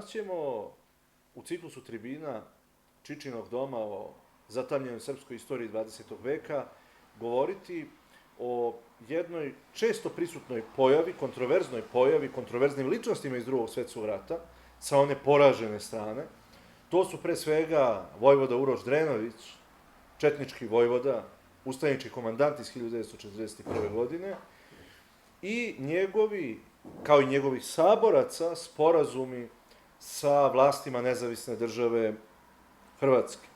ćemo u ciklusu tribina Čičinog doma o zatamljenoj srpskoj istoriji 20. veka govoriti o jednoj često prisutnoj pojavi, kontroverznoj pojavi, kontroverznim ličnostima iz Drugog svetskog rata, sa one poražene strane. To su pre svega vojvoda Uroš Drenović, četnički vojvoda, ustanički komandant iz 1941. godine, i njegovi, kao i njegovih saboraca, sporazumi sa vlastima nezavisne države Hrvatske.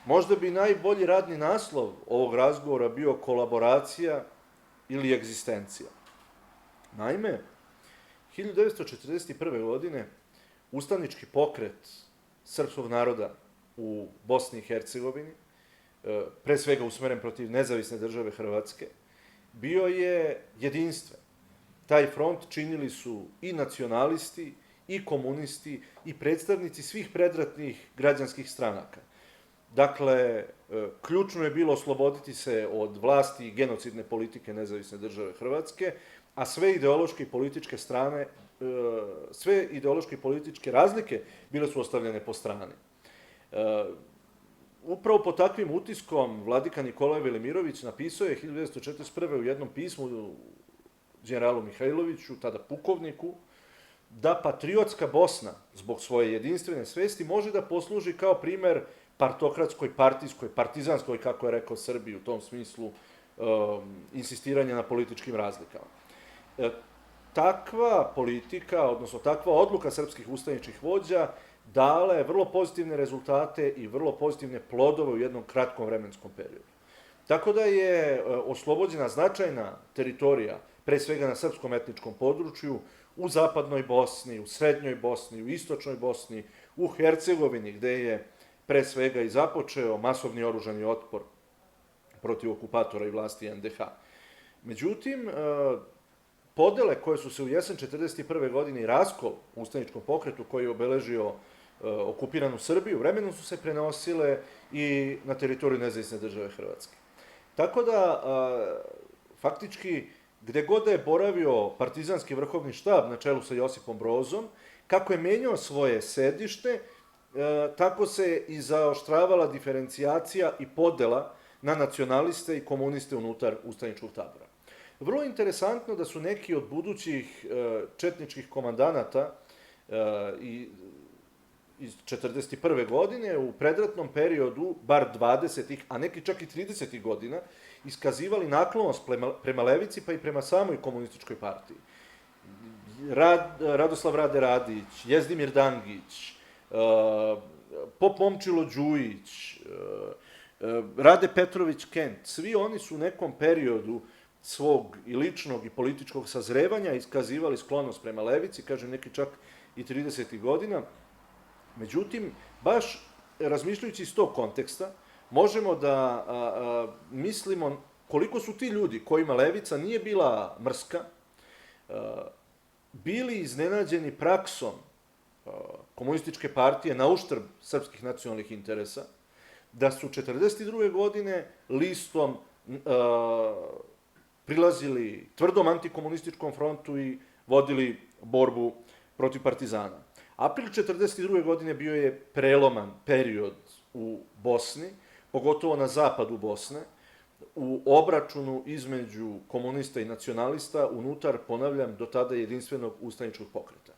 Možda bi najbolji radni naslov ovog razgovora bio kolaboracija ili egzistencija. Naime, 1941. godine ustanički pokret srpskog naroda u Bosni i Hercegovini, pre svega usmeren protiv nezavisne države Hrvatske, bio je jedinstven. Taj front činili su i nacionalisti, i komunisti, i predstavnici svih predratnih građanskih stranaka. Dakle, ključno je bilo osloboditi se od vlasti i genocidne politike nezavisne države Hrvatske, a sve ideološke i političke strane, sve ideološke i političke razlike bile su ostavljene po strani. Upravo pod takvim utiskom vladika Nikolaj Velimirović napisao je 1941. u jednom pismu generalu Mihajloviću, tada pukovniku, da patriotska Bosna, zbog svoje jedinstvene svesti, može da posluži kao primer partokratskoj, partijskoj, partizanskoj, kako je rekao Srbiji, u tom smislu insistiranja na političkim razlikama. Takva politika, odnosno takva odluka srpskih ustaničkih vođa dala je vrlo pozitivne rezultate i vrlo pozitivne plodove u jednom kratkom vremenskom periodu. Tako da je oslobođena značajna teritorija, pre svega na srpskom etničkom području, u zapadnoj Bosni, u srednjoj Bosni, u istočnoj Bosni, u Hercegovini, gde je pre svega i započeo masovni oružani otpor protiv okupatora i vlasti NDH. Međutim, podele koje su se u jesen 1941. godine i raskol u ustaničkom pokretu koji je obeležio okupiranu Srbiju, vremenom su se prenosile i na teritoriju nezavisne države Hrvatske. Tako da, faktički, gde god je boravio partizanski vrhovni štab na čelu sa Josipom Brozom, kako je menjao svoje sedište, tako se i zaoštravala diferencijacija i podela na nacionaliste i komuniste unutar ustaničkog tabora. Vrlo interesantno da su neki od budućih četničkih komandanata iz 1941. godine u predratnom periodu, bar 20. a neki čak i 30. godina, iskazivali naklonost prema levici pa i prema samoj komunističkoj partiji. Radoslav Rade Radić, Jezdimir Dangić, Pop Momčilo Đujić, Rade Petrović Kent, svi oni su u nekom periodu svog i ličnog i političkog sazrevanja iskazivali sklonost prema levici, kažem neki čak i 30. godina. Međutim, baš razmišljajući iz tog konteksta, možemo da mislimo koliko su ti ljudi kojima levica nije bila mrska, bili iznenađeni praksom komunističke partije na uštrb srpskih nacionalnih interesa, da su 1942. godine listom prilazili tvrdom antikomunističkom frontu i vodili borbu protiv partizana. April 1942. godine bio je preloman period u Bosni, pogotovo na zapadu Bosne, u obračunu između komunista i nacionalista unutar, ponavljam, do tada jedinstvenog ustaničkog pokreta.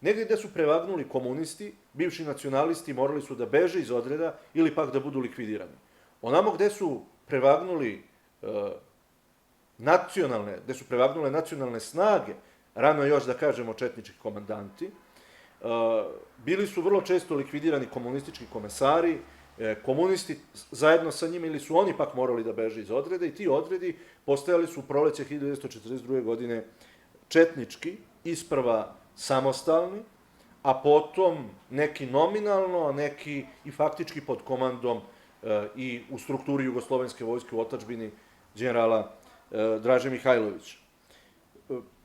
Negde gde su prevagnuli komunisti, bivši nacionalisti morali su da beže iz odreda ili pak da budu likvidirani. Onamo gde su prevagnuli nacionalne snage, rano još da kažemo četnički komandanti, bili su vrlo često likvidirani komunistički komesari, komunisti zajedno sa njima ili su oni pak morali da beže iz odreda i ti odredi postajali su u proleće 1942. godine četnički, isprva samostalni, a potom neki nominalno, a neki i faktički pod komandom i u strukturi jugoslovenske vojske u otadžbini generala Draže Mihajlovića.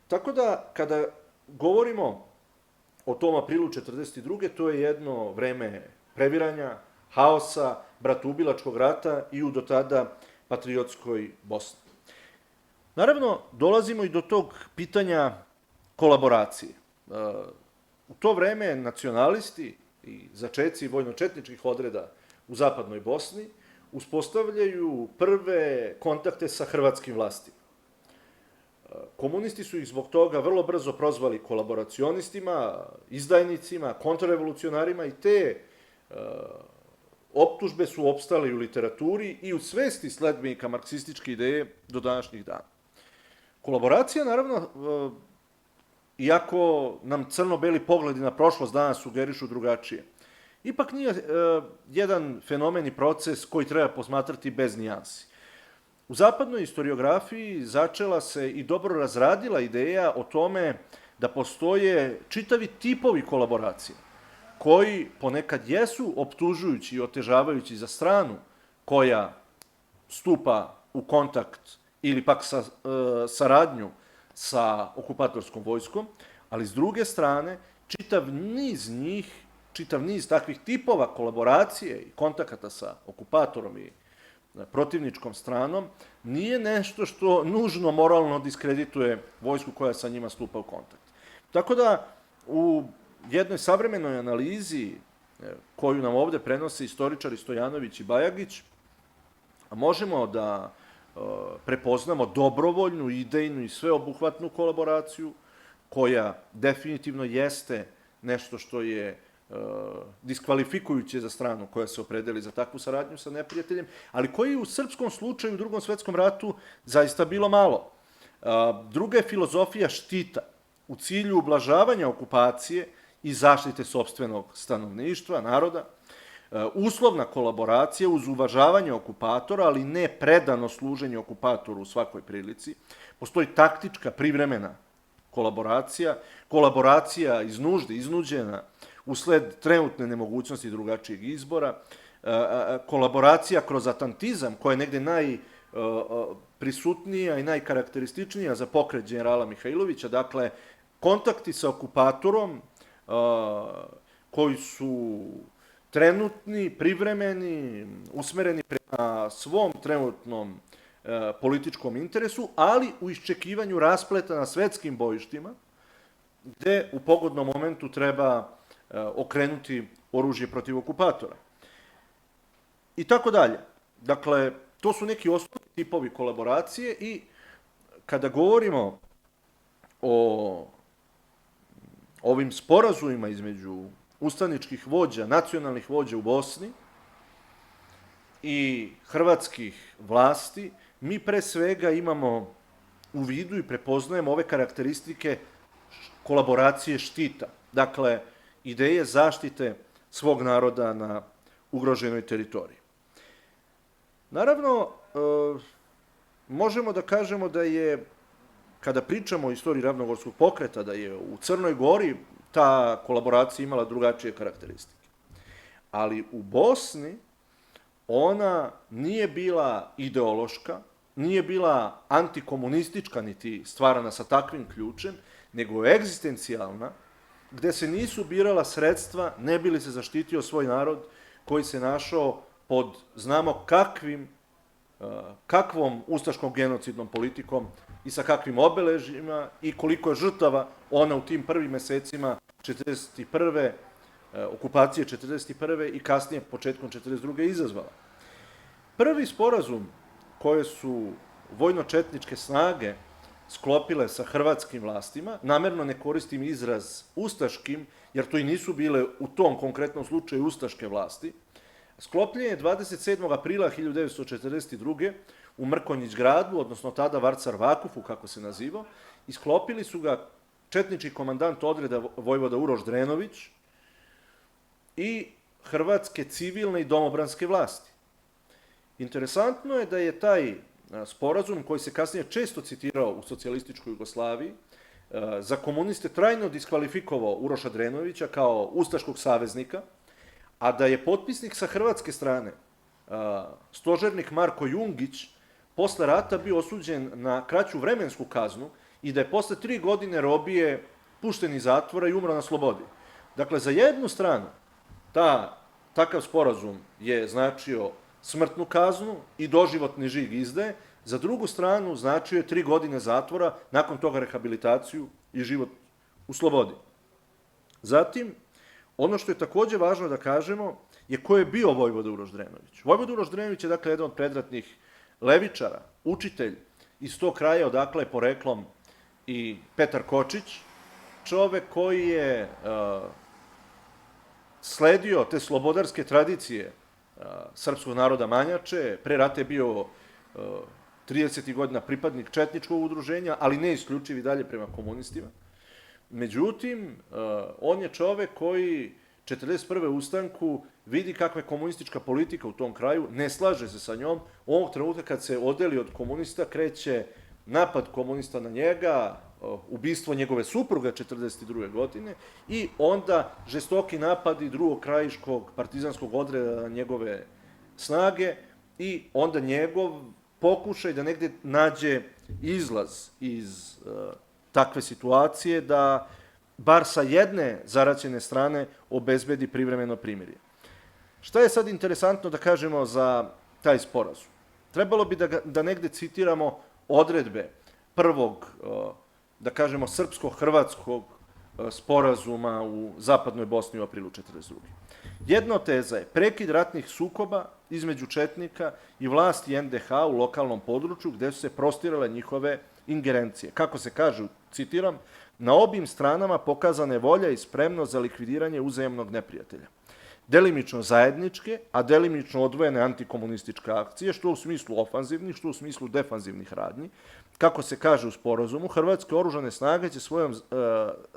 Tako da, kada govorimo o tom aprilu 1942. to je jedno vreme previranja, haosa, bratoubilačkog rata i u do tada patriotskoj Bosni. Naravno, dolazimo i do tog pitanja kolaboracije. U to vreme nacionalisti i začeci vojno-četničkih odreda u zapadnoj Bosni uspostavljaju prve kontakte sa hrvatskim vlastima. Komunisti su ih zbog toga vrlo brzo prozvali kolaboracionistima, izdajnicima, kontrarevolucionarima i te optužbe su opstale u literaturi i u svesti sledbenika marksističke ideje do današnjih dana. Kolaboracija, naravno, iako nam crno-beli pogledi na prošlost danas sugerišu drugačije, ipak nije jedan fenomen i proces koji treba posmatrati bez nijansi. U zapadnoj historiografiji začela se i dobro razradila ideja o tome da postoje čitavi tipovi kolaboracije, koji ponekad jesu optužujući i otežavajući za stranu koja stupa u kontakt ili pak saradnju sa okupatorskom vojskom, ali s druge strane, čitav niz takvih tipova kolaboracije i kontakata sa okupatorom i protivničkom stranom nije nešto što nužno moralno diskredituje vojsku koja sa njima stupa u kontakt. Tako da, u jednoj savremenoj analizi koju nam ovde prenose istoričari Stojanović i Bajagić, možemo da prepoznamo dobrovoljnu, idejnu i sveobuhvatnu kolaboraciju, koja definitivno jeste nešto što je diskvalifikujuće za stranu koja se opredeli za takvu saradnju sa neprijateljem, ali koji u srpskom slučaju u Drugom svetskom ratu zaista bilo malo. Druga je filozofija štita u cilju ublažavanja okupacije i zaštite sopstvenog stanovništva, naroda, uslovna kolaboracija uz uvažavanje okupatora, ali ne predano služenje okupatoru u svakoj prilici. Postoji taktička, privremena kolaboracija iz nužde, iznuđena usled trenutne nemogućnosti drugačijeg izbora, kolaboracija kroz atantizam, koja je negde najprisutnija i najkarakterističnija za pokret generala Mihajlovića, dakle, kontakti sa okupatorom koji su trenutni, privremeni, usmereni prema svom trenutnom političkom interesu, ali u iščekivanju raspleta na svetskim bojištima, gde u pogodnom momentu treba okrenuti oružje protiv okupatora. I tako dalje. Dakle, to su neki osnovni tipovi kolaboracije i kada govorimo o ovim sporazumima između ustaničkih vođa, nacionalnih vođa u Bosni i hrvatskih vlasti, mi pre svega imamo u vidu i prepoznajemo ove karakteristike kolaboracije štita. Dakle, ideje zaštite svog naroda na ugroženoj teritoriji. Naravno, možemo da kažemo da je, kada pričamo o istoriji Ravnogorskog pokreta, da je u Crnoj Gori ta kolaboracija imala drugačije karakteristike. Ali u Bosni ona nije bila ideološka, nije bila antikomunistička, niti stvarana sa takvim ključem, nego egzistencijalna, gde se nisu birala sredstva, ne bi li se zaštitio svoj narod koji se našao pod, znamo kakvom ustaškom genocidnom politikom i sa kakvim obeležjima i koliko je žrtava ona u tim prvim mesecima 1941. okupacije 1941. i kasnije početkom 1942. izazvala. Prvi sporazum koje su vojno-četničke snage sklopile sa hrvatskim vlastima, namerno ne koristim izraz ustaškim, jer to i nisu bile u tom konkretnom slučaju ustaške vlasti, sklopljen je 27. aprila 1942. u Mrkonjić gradu, odnosno tada Varcar Vakufu, kako se nazivao, i sklopili su ga četnički komandant odreda vojvoda Uroš Drenović i hrvatske civilne i domobranske vlasti. Interesantno je da je taj sporazum, koji se kasnije često citirao u socijalističkoj Jugoslaviji, za komuniste trajno diskvalifikovao Uroša Drenovića kao ustaškog saveznika, a da je potpisnik sa hrvatske strane, stožernik Marko Jungić, posle rata bio osuđen na kraću vremensku kaznu i da je posle 3 godine robije pušten iz zatvora i umro na slobodi. Dakle, za jednu stranu takav sporazum je značio smrtnu kaznu i doživotni žig izdaje, za drugu stranu značio je 3 godine zatvora, nakon toga rehabilitaciju i život u slobodi. Zatim, ono što je takođe važno da kažemo je ko je bio Vojvoda Uroš Drenović. Vojvoda Uroš Drenović je dakle jedan od predratnih levičara, učitelj iz tog kraja odakle je poreklom i Petar Kočić, čovek koji je sledio te slobodarske tradicije srpskog naroda Manjače, pre rata je bio 30. godina pripadnik četničkog udruženja, ali ne isključiv i dalje prema komunistima. Međutim, on je čovek koji 1941. ustanku vidi kakva je komunistička politika u tom kraju, ne slaže se sa njom. Ovog trenutka kad se odeli od komunista, kreće napad komunista na njega, ubistvo njegove supruga 1942. godine i onda žestoki napadi drugog krajiškog partizanskog odreda na njegove snage i onda njegov pokušaj da negde nađe izlaz iz takve situacije da bar sa jedne zaraćene strane obezbedi privremeno primirje. Šta je sad interesantno da kažemo za taj sporazum? Trebalo bi da negde citiramo odredbe prvog, da kažemo, srpsko-hrvatskog sporazuma u zapadnoj Bosni u aprilu 1942. Jedna od teza je prekid ratnih sukoba između četnika i vlasti NDH u lokalnom području gde su se prostirale njihove ingerencije. Kako se kaže, citiram, na obim stranama pokazana je volja i spremnost za likvidiranje uzajemnog neprijatelja. Delimično zajedničke, a delimično odvojene antikomunističke akcije, što u smislu ofanzivnih, što u smislu defanzivnih radnji. Kako se kaže u sporazumu, hrvatske oružane snage će svojom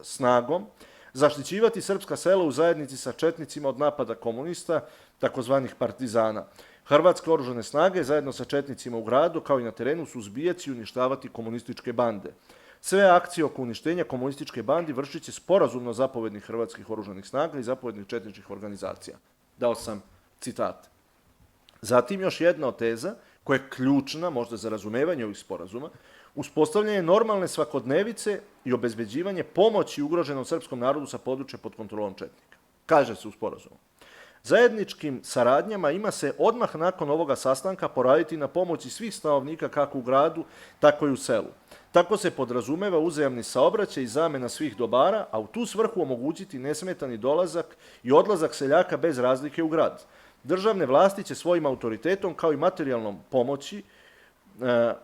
snagom zaštićivati srpska sela u zajednici sa četnicima od napada komunista, takozvanih partizana. Hrvatske oružane snage zajedno sa četnicima u gradu, kao i na terenu, suzbijati i uništavati komunističke bande. Sve akcije oko uništenja komunističke bandi vršit će sporazumno zapovednih hrvatskih oružanih snaga i zapovednih četničkih organizacija. Dao sam citat. Zatim još jedna od teza, koja je ključna možda za razumevanje ovih sporazuma, uspostavljanje normalne svakodnevice i obezbeđivanje pomoći ugroženom srpskom narodu sa područja pod kontrolom četnika. Kaže se u sporazumu. Zajedničkim saradnjama ima se odmah nakon ovoga sastanka poraditi na pomoći svih stanovnika kako u gradu, tako i u selu. Tako se podrazumeva uzajamni saobraćaj i zamena svih dobara, a u tu svrhu omogućiti nesmetani dolazak i odlazak seljaka bez razlike u grad. Državne vlasti će svojim autoritetom kao i materijalnom pomoći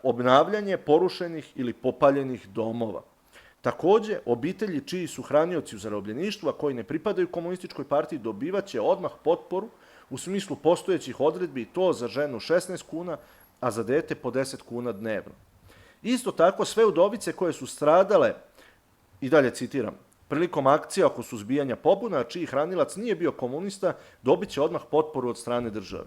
obnavljanje porušenih ili popaljenih domova. Takođe, obitelji čiji su hranioci u zarobljeništvu, a koji ne pripadaju komunističkoj partiji, dobivaće odmah potporu u smislu postojećih odredbi i to za ženu 16 kuna, a za dete po 10 kuna dnevno. Isto tako, sve udovice koje su stradale, i dalje citiram, prilikom akcija oko suzbijanja pobuna, čiji hranilac nije bio komunista, dobit će odmah potporu od strane države.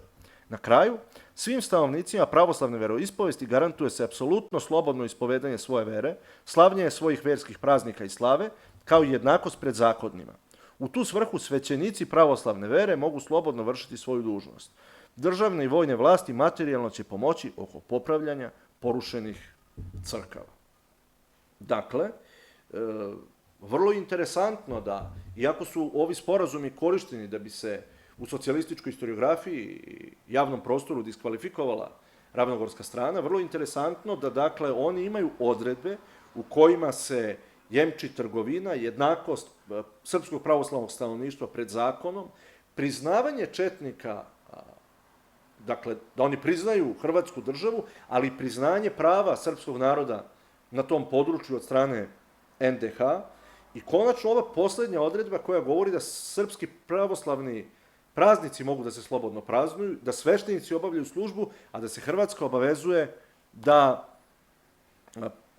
Na kraju, svim stanovnicima pravoslavne veroispovesti garantuje se apsolutno slobodno ispovedanje svoje vere, slavljenje svojih verskih praznika i slave, kao i jednakost pred zakonima. U tu svrhu svećenici pravoslavne vere mogu slobodno vršiti svoju dužnost. Državne i vojne vlasti materijalno će pomoći oko popravljanja porušenih crkava. Dakle, vrlo interesantno da, iako su ovi sporazumi korišteni da bi se u socijalističkoj historiografiji i javnom prostoru diskvalifikovala ravnogorska strana, vrlo interesantno da, dakle, oni imaju odredbe u kojima se jemči trgovina, jednakost srpskog pravoslavnog stanovništva pred zakonom, priznavanje četnika, dakle, da oni priznaju Hrvatsku državu, ali priznanje prava srpskog naroda na tom području od strane NDH i konačno ova poslednja odredba koja govori da srpski pravoslavni praznici mogu da se slobodno praznuju, da sveštenici obavljaju službu, a da se Hrvatska obavezuje da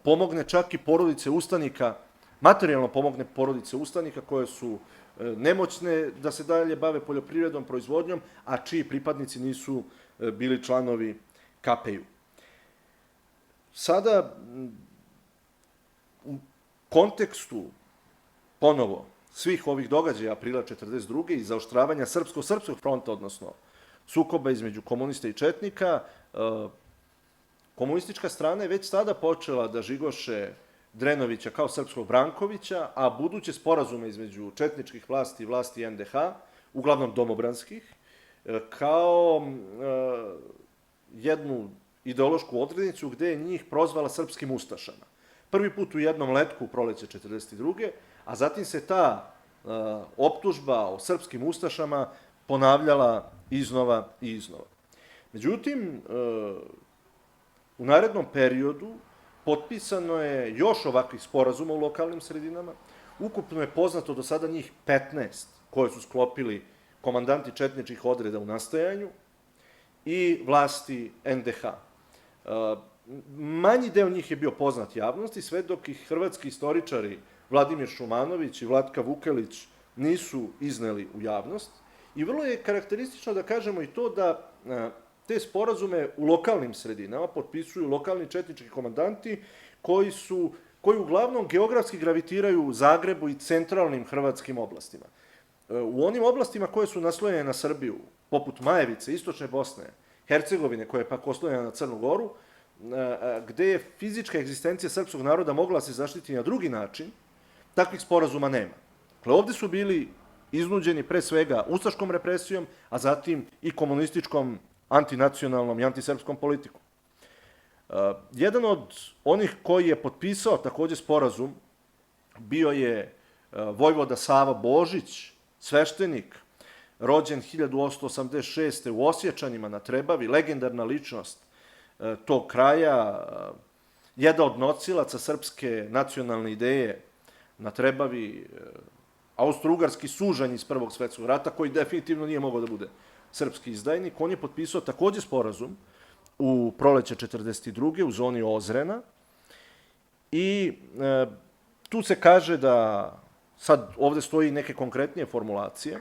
pomogne čak i porodice ustanika, materijalno pomogne porodice ustanika koje su nemoćne da se dalje bave poljoprivredom, proizvodnjom, a čiji pripadnici nisu bili članovi KPJ-u. Sada, u kontekstu, ponovo, svih ovih događaja aprila 1942. i zaoštravanja srpskog fronta, odnosno sukoba između komunista i četnika, komunistička strana je već tada počela da žigoše Drenovića kao srpskog Brankovića, a buduće sporazume između četničkih vlasti i vlasti NDH, uglavnom domobranskih, kao jednu ideološku odrednicu gde je njih prozvala srpskim ustašama. Prvi put u jednom letku u proleće 1942. A zatim se ta optužba o srpskim ustašama ponavljala iznova i iznova. Međutim, u narednom periodu potpisano je još ovakvih sporazuma u lokalnim sredinama. Ukupno je poznato do sada njih 15 koje su sklopili komandanti četničkih odreda u nastajanju i vlasti NDH. Manji deo njih je bio poznat javnosti, sve dok ih hrvatski istoričari Vladimir Šumanović i Vlatka Vukelić nisu izneli u javnost. I vrlo je karakteristično da kažemo i to da te sporazume u lokalnim sredinama potpisuju lokalni četnički komandanti koji uglavnom geografski gravitiraju u Zagrebu i centralnim hrvatskim oblastima. U onim oblastima koje su naslonjene na Srbiju, poput Majevice, Istočne Bosne, Hercegovine, koja je pak oslonjena na Crnu Goru, gde je fizička egzistencija srpskog naroda mogla se zaštiti na drugi način, takvih sporazuma nema. Dakle, ovde su bili iznuđeni pre svega ustaškom represijom, a zatim i komunističkom, antinacionalnom i antisrpskom politikom. Jedan od onih koji je potpisao takođe sporazum bio je vojvoda Sava Božić, sveštenik, rođen 1886. u Osječanima na Trebavi, legendarna ličnost tog kraja, jedan od nosilaca srpske nacionalne ideje na Trebavi, austro-ugarski sužanj iz Prvog svetskog rata, koji definitivno nije mogao da bude srpski izdajnik. On je potpisao takođe sporazum u proleće 1942. u zoni Ozrena i tu se kaže da, sad ovde stoji neke konkretnije formulacije,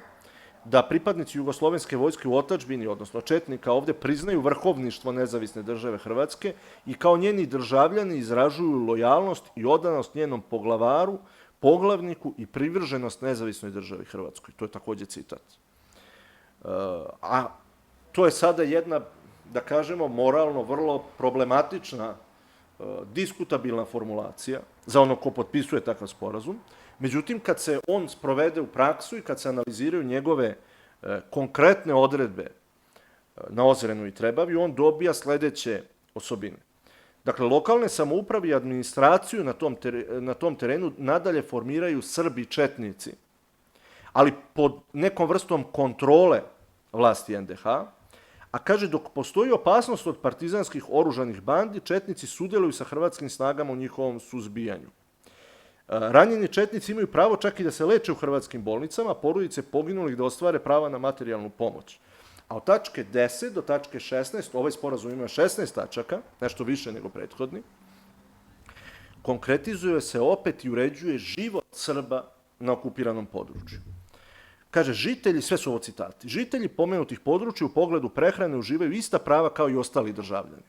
da pripadnici jugoslovenske vojske u otadžbini, odnosno četnika, ovde priznaju vrhovništvo nezavisne države Hrvatske i kao njeni državljani izražuju lojalnost i odanost njenom poglavaru, poglavniku i privrženost nezavisnoj državi Hrvatskoj. To je takođe citat. A to je sada jedna, da kažemo, moralno vrlo problematična, diskutabilna formulacija za ono ko potpisuje takav sporazum. Međutim, kad se on sprovede u praksu i kad se analiziraju njegove konkretne odredbe na Ozrenu i Trebavi, on dobija sledeće osobine. Dakle, lokalne samouprave i administraciju na tom terenu nadalje formiraju Srbi četnici, ali pod nekom vrstom kontrole vlasti NDH, a kaže dok postoji opasnost od partizanskih oružanih bandi, četnici sudjeluju sa hrvatskim snagama u njihovom suzbijanju. Ranjeni četnici imaju pravo čak i da se leče u hrvatskim bolnicama, a porodice poginulih da ostvare prava na materijalnu pomoć. A od tačke 10 do tačke 16, ovaj sporazum ima 16 tačaka, nešto više nego prethodni, konkretizuje se opet i uređuje život Srba na okupiranom području. Kaže, žitelji, sve su ovo citati, žitelji pomenutih područja u pogledu prehrane uživaju ista prava kao i ostali državljani.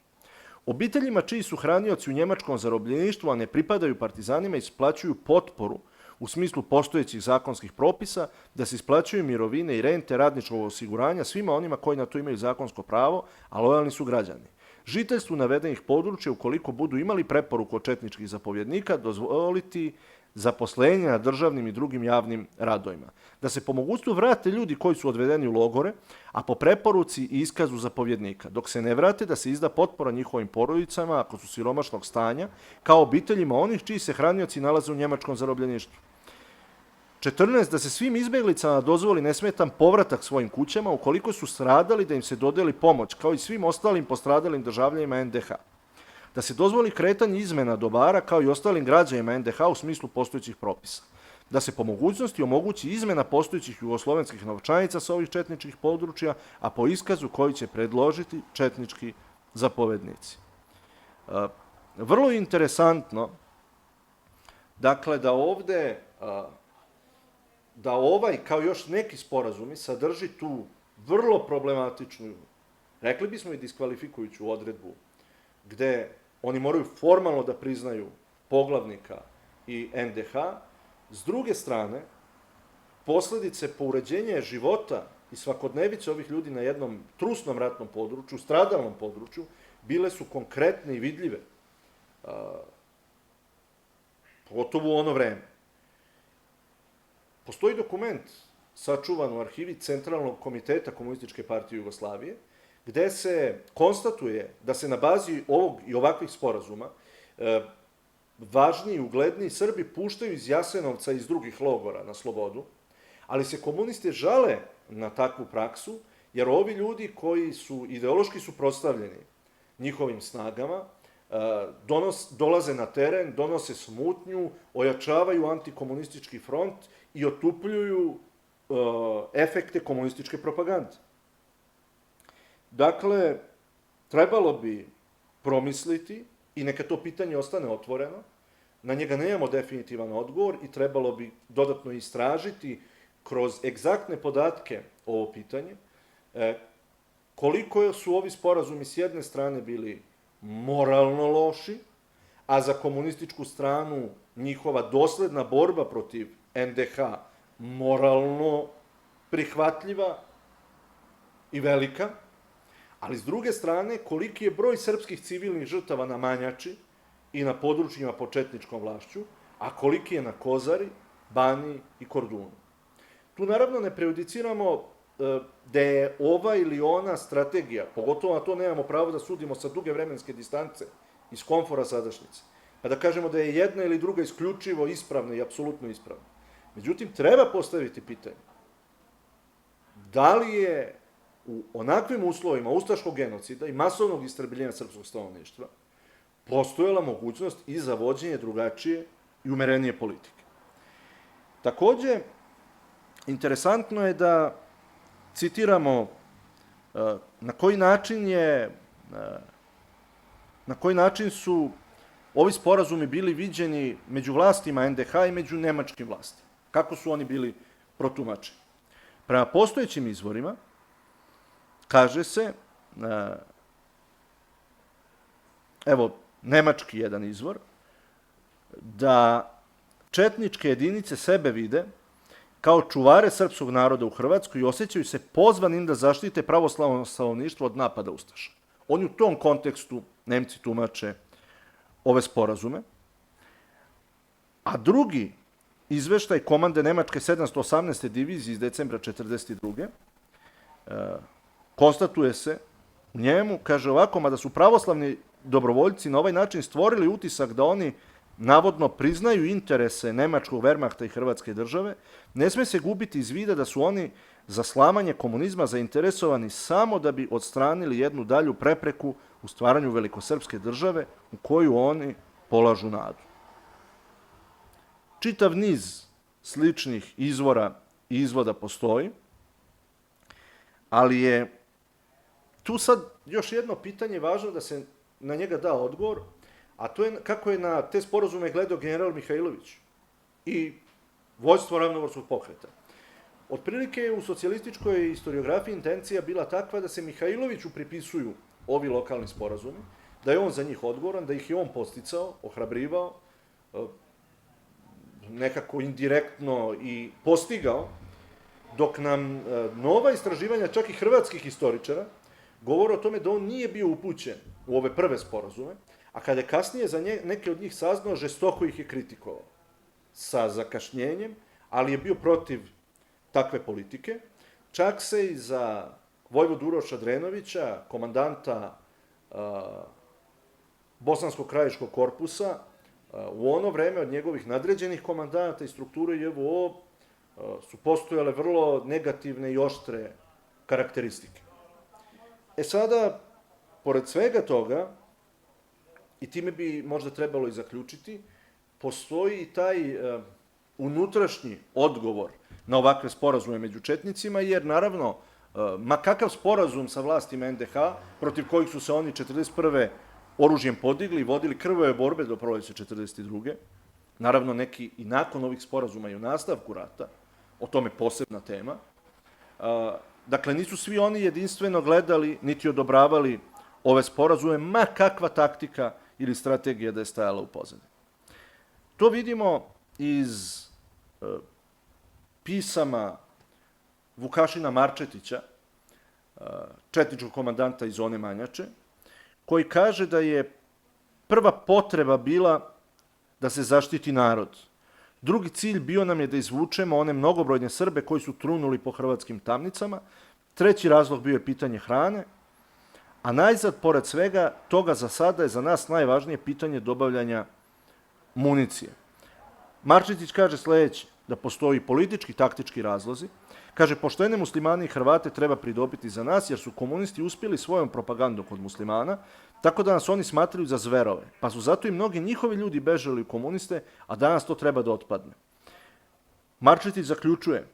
Obiteljima čiji su hranioci u njemačkom zarobljeništvu, a ne pripadaju partizanima, isplaćuju potporu u smislu postojećih zakonskih propisa, da se isplaćuju mirovine i rente radničkog osiguranja svima onima koji na to imaju zakonsko pravo, a lojalni su građani. Žiteljstvu navedenih područja, ukoliko budu imali preporuku od četničkih zapovjednika, dozvoliti zaposlenje na državnim i drugim javnim radovima. Da se po mogućstvu vrate ljudi koji su odvedeni u logore, a po preporuci i iskazu zapovjednika. Dok se ne vrate, da se izda potpora njihovim porodicama ako su siromašnog stanja, kao obiteljima onih čiji se hranioci nalaze u njemačkom zarobljeništvu. 14. Da se svim izbeglicama dozvoli nesmetan povratak svojim kućama ukoliko su stradali, da im se dodeli pomoć, kao i svim ostalim postradalim državljanima NDH. Da se dozvoli kretanje izmena dobara kao i ostalim građanima NDH u smislu postojećih propisa. Da se po mogućnosti omogući izmena postojećih jugoslovenskih novčanica sa ovih četničkih područja, a po iskazu koji će predložiti četnički zapovednici. Vrlo je interesantno, dakle, da ovde, da ovaj, kao još neki sporazumi, sadrži tu vrlo problematičnu, rekli bismo i diskvalifikujuću odredbu, gde oni moraju formalno da priznaju poglavnika i NDH. S druge strane, posledice po uređenje života i svakodnevice ovih ljudi na jednom trusnom ratnom području, stradalnom području, bile su konkretne i vidljive. Pogotovo u ono vreme. Postoji dokument sačuvan u arhivi Centralnog komiteta Komunističke partije Jugoslavije, gde se konstatuje da se na bazi ovog i ovakvih sporazuma važniji i ugledniji Srbi puštaju iz Jasenovca i iz drugih logora na slobodu, Ali se komuniste žale na takvu praksu, jer ovi ljudi koji su ideološki suprotstavljeni njihovim snagama, dolaze na teren, donose smutnju, ojačavaju antikomunistički front i otupljuju efekte komunističke propagande. Dakle, trebalo bi promisliti, i neka to pitanje ostane otvoreno, na njega nemamo definitivan odgovor i trebalo bi dodatno istražiti kroz egzaktne podatke ovo pitanje, koliko su ovi sporazumi s jedne strane bili moralno loši, a za komunističku stranu njihova dosledna borba protiv NDH moralno prihvatljiva i velika, ali s druge strane koliki je broj srpskih civilnih žrtava na Manjači i na područjima pod četničkom vlašću, a koliki je na Kozari, Baniji i Kordunu. Tu naravno ne prejudiciramo da je ova ili ona strategija, pogotovo na to nemamo pravo da sudimo sa duge vremenske distance, iz komfora sadašnjice, pa da kažemo da je jedna ili druga isključivo ispravna i apsolutno ispravna. Međutim, treba postaviti pitanje da li je u onakvim uslovima ustaškog genocida i masovnog istrebljenja srpskog stanovništva postojala mogućnost i za vođenje drugačije i umerenije politike. Takođe, interesantno je da citiramo na koji način su ovi sporazumi bili viđeni među vlastima NDH i među nemačkim vlastima. Kako su oni bili protumačeni? Prema postojećim izvorima, kaže se, evo, nemački jedan izvor, da četničke jedinice sebe vide kao čuvare srpskog naroda u Hrvatskoj i osjećaju se pozvanim da zaštite pravoslavno stanovništvo od napada ustaša. Oni u tom kontekstu, Nemci tumače ove sporazume. A drugi izveštaj komande Nemačke 718. divizije iz decembra 1942. Konstatuje se u njemu, kaže ovako, mada su pravoslavni dobrovoljci na ovaj način stvorili utisak da oni navodno priznaju interese nemačkog Wehrmachta i Hrvatske države, ne sme se gubiti iz vida da su oni za slamanje komunizma zainteresovani samo da bi odstranili jednu dalju prepreku u stvaranju velikosrpske države u koju oni polažu nadu. Čitav niz sličnih izvora i izvoda postoji, ali je tu sad još jedno pitanje važno da se na njega da odgovor, a to je kako je na te sporazume gledao general Mihajlović i vođstvo ravnogorskog pokreta. Otprilike je u socijalističkoj historiografiji intencija bila takva da se Mihajloviću pripisuju ovi lokalni sporazumi, da je on za njih odgovoran, da ih je on podsticao, ohrabrivao, nekako indirektno i postigao, dok nam nova istraživanja, čak i hrvatskih historičara, govore o tome da on nije bio upućen u ove prve sporazume, a kada je kasnije za neke od njih saznao, žestoko ih je kritikovao sa zakašnjenjem, ali je bio protiv takve politike. Čak se i za vojvodu Uroša Drenovića, komandanta Bosanskog krajiškog korpusa, u ono vreme od njegovih nadređenih komandanta i strukture JVO su postojale vrlo negativne i oštre karakteristike. Sada, pored svega toga, i time bi možda trebalo i zaključiti, postoji i taj unutrašnji odgovor na ovakve sporazume među četnicima, jer naravno, ma kakav sporazum sa vlastima NDH, protiv kojih su se oni 1941. oružjem podigli i vodili krvave borbe do proleća 1942. Naravno, neki i nakon ovih sporazuma i u nastavku rata, o tome posebna tema. Dakle, nisu svi oni jedinstveno gledali, niti odobravali ove sporazume, ma kakva taktika ili strategija da je stajala u pozadini. To vidimo iz pisama Vukašina Marčetića, četničkog komandanta iz zone Manjače, koji kaže da je prva potreba bila da se zaštiti narod. Drugi cilj bio nam je da izvučemo one mnogobrojne Srbe koji su trunuli po hrvatskim tamnicama. Treći razlog bio je pitanje hrane, a najzad, pored svega toga, za sada je za nas najvažnije pitanje dobavljanja municije. Marčetić kaže sledeće: da postoji politički, taktički razlozi. Kaže, poštene muslimane i Hrvate treba pridobiti za nas, jer su komunisti uspjeli svojom propagandom kod muslimana, tako da nas oni smatraju za zverove. Pa su zato i mnogi njihovi ljudi bežali u komuniste, a danas to treba da otpadne. Marčetić zaključuje,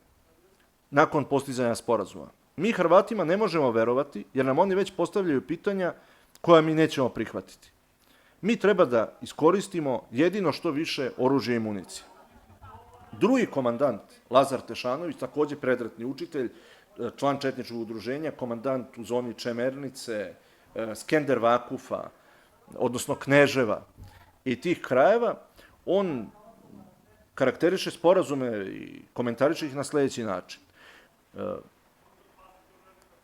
nakon postizanja sporazuma, mi Hrvatima ne možemo verovati, jer nam oni već postavljaju pitanja koja mi nećemo prihvatiti. Mi treba da iskoristimo jedino što više oružja i municije. Drugi komandant, Lazar Tešanović, također predratni učitelj, član četničkog udruženja, komandant u zoni Čemernice, Skender Vakufa, odnosno Kneževa i tih krajeva, on karakteriše sporazume i komentariše ih na sljedeći način.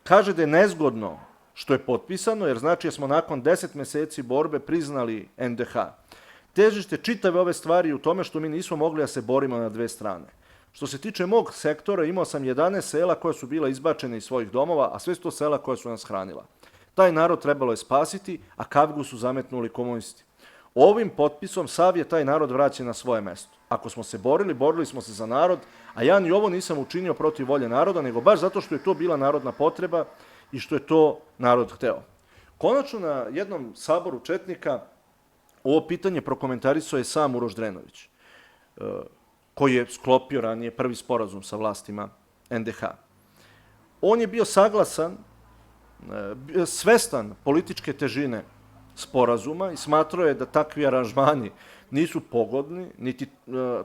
Kaže da je nezgodno što je potpisano, jer znači da smo nakon 10 mjeseci borbe priznali NDH. Težište čitave ove stvari u tome što mi nismo mogli da se borimo na dve strane. Što se tiče mog sektora, imao sam 11 sela koja su bila izbačene iz svojih domova, a sve su to sela koja su nas hranila. Taj narod trebalo je spasiti, a kavgu su zametnuli komunisti. Ovim potpisom sav je taj narod vraćen na svoje mesto. Ako smo se borili, borili smo se za narod, a ja ni ovo nisam učinio protiv volje naroda, nego baš zato što je to bila narodna potreba i što je to narod hteo. Konačno na jednom saboru četnika ovo pitanje prokomentarisao je sam Uroš Drenović, koji je sklopio ranije prvi sporazum sa vlastima NDH. On je bio saglasan, svestan političke težine sporazuma i smatrao je da takvi aranžmani nisu pogodni, niti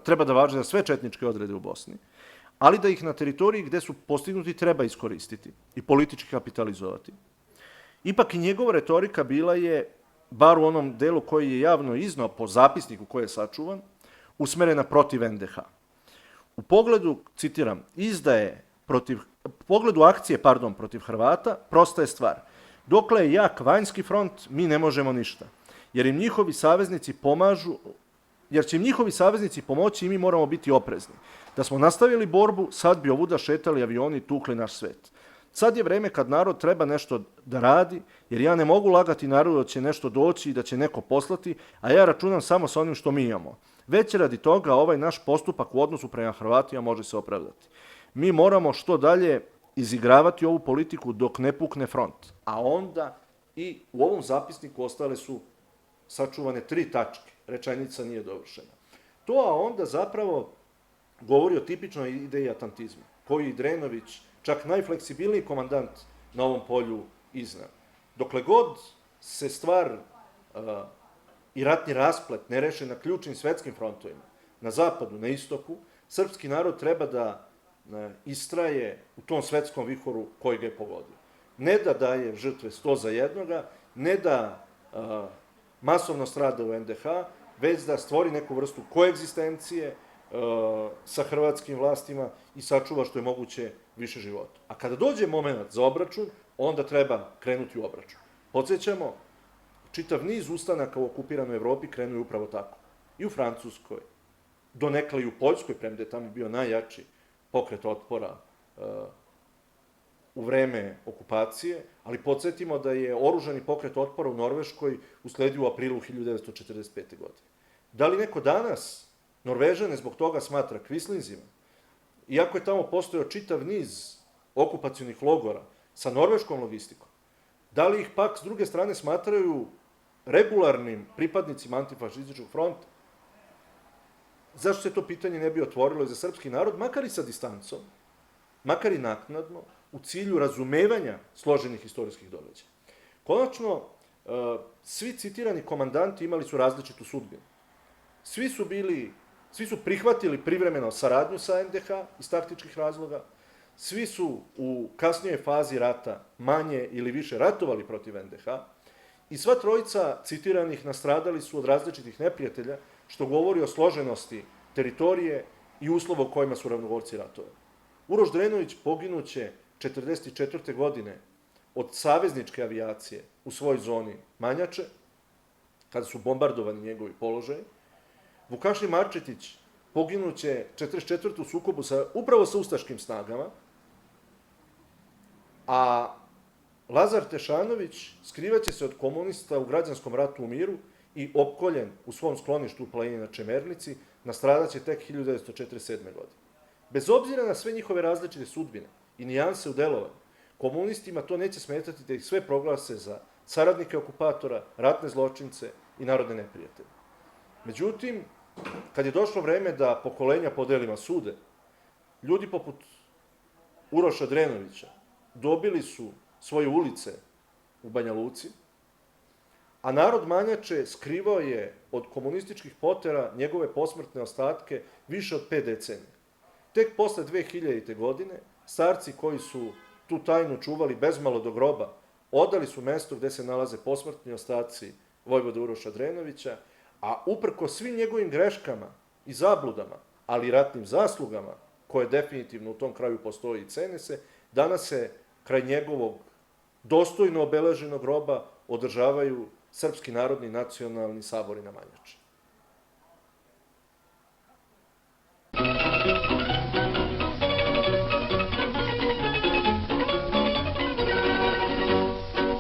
treba da važe za sve četničke odrede u Bosni, ali da ih na teritoriji gde su postignuti treba iskoristiti i politički kapitalizovati. Ipak i njegova retorika bila je, bar u onom delu koji je javno iznao po zapisniku koji je sačuvan, usmerena protiv NDH. U pogledu, citiram, pogledu akcije protiv Hrvata, prosta je stvar. Dokle je jak vanjski front, mi ne možemo ništa. Jer će im njihovi saveznici pomoći i mi moramo biti oprezni. Da smo nastavili borbu, sad bi ovuda šetali avioni i tukli naš svet. Sad je vreme kad narod treba nešto da radi, jer ja ne mogu lagati narodu da će nešto doći i da će neko poslati, a ja računam samo sa onim što mi imamo. Već radi toga ovaj naš postupak u odnosu prema Hrvatima može se opravdati. Mi moramo što dalje izigravati ovu politiku dok ne pukne front. A onda i u ovom zapisniku ostale su sačuvane 3 tačke. Rečenica nije dovršena. To a onda zapravo govori o tipičnoj ideji atantizma, koji Drenović, čak najfleksibilniji komandant na ovom polju, izneo. Dokle god se stvar i ratni rasplet ne reše na ključnim svetskim frontovima, na zapadu, na istoku, srpski narod treba da istraje u tom svetskom vihoru koji ga je pogodio. Ne da daje žrtve 100 za jednoga, ne da masovno strada u NDH, već da stvori neku vrstu koegzistencije sa hrvatskim vlastima i sačuva što je moguće više života. A kada dođe moment za obračun, onda treba krenuti u obračun. Podsjećamo, čitav niz ustanaka u okupiranoj Evropi krenuju upravo tako. I u Francuskoj, donekle i u Poljskoj, premda je tamo bio najjači pokret otpora u vreme okupacije, ali podsjetimo da je oružani pokret otpora u Norveškoj usledio u aprilu 1945. godine. Da li neko danas Norvežane zbog toga smatra kvislinzima? Iako je tamo postojao čitav niz okupacionih logora sa norveškom logistikom, da li ih pak s druge strane smatraju regularnim pripadnicima antifašističkog fronta? Zašto se to pitanje ne bi otvorilo i za srpski narod, makar i sa distancom, makar i naknadno, u cilju razumevanja složenih istorijskih događaja? Konačno, svi citirani komandanti imali su različitu sudbinu. Svi su prihvatili privremeno saradnju sa NDH iz taktičkih razloga, svi su u kasnijoj fazi rata manje ili više ratovali protiv NDH i sva trojica citiranih nastradali su od različitih neprijatelja, što govori o složenosti teritorije i uslova u kojima su ravnogorci ratovali. Uroš Drenović poginuće 1944. godine od savezničke avijacije u svojoj zoni Manjače, kada su bombardovani njegovi položaji. Vukašin Marčetić poginuće 1944. u sukobu upravo sa ustaškim snagama, a Lazar Tešanović skrivaće se od komunista u građanskom ratu u miru i opkoljen u svom skloništu u planini na Čemernici nastradat će tek 1947. godine. Bez obzira na sve njihove različite sudbine i nijanse u delovanju, komunistima to neće smetati da ih sve proglase za saradnike okupatora, ratne zločince i narodne neprijatelje. Međutim, kad je došlo vreme da pokolenja po delima sude, ljudi poput Uroša Drenovića dobili su svoje ulice u Banja Luci, a narod Manjače skrivao je od komunističkih potera njegove posmrtne ostatke više od 5 decenija. Tek posle 2000. godine, starci koji su tu tajnu čuvali bezmalo do groba, odali su mesto gde se nalaze posmrtni ostaci vojvode Uroša Drenovića, a uprko svim njegovim greškama i zabludama, ali i ratnim zaslugama, koje definitivno u tom kraju postoji i cene se, danas se kraj njegovog dostojno obeleženog groba održavaju Srpski narodni nacionalni sabori na Manjači.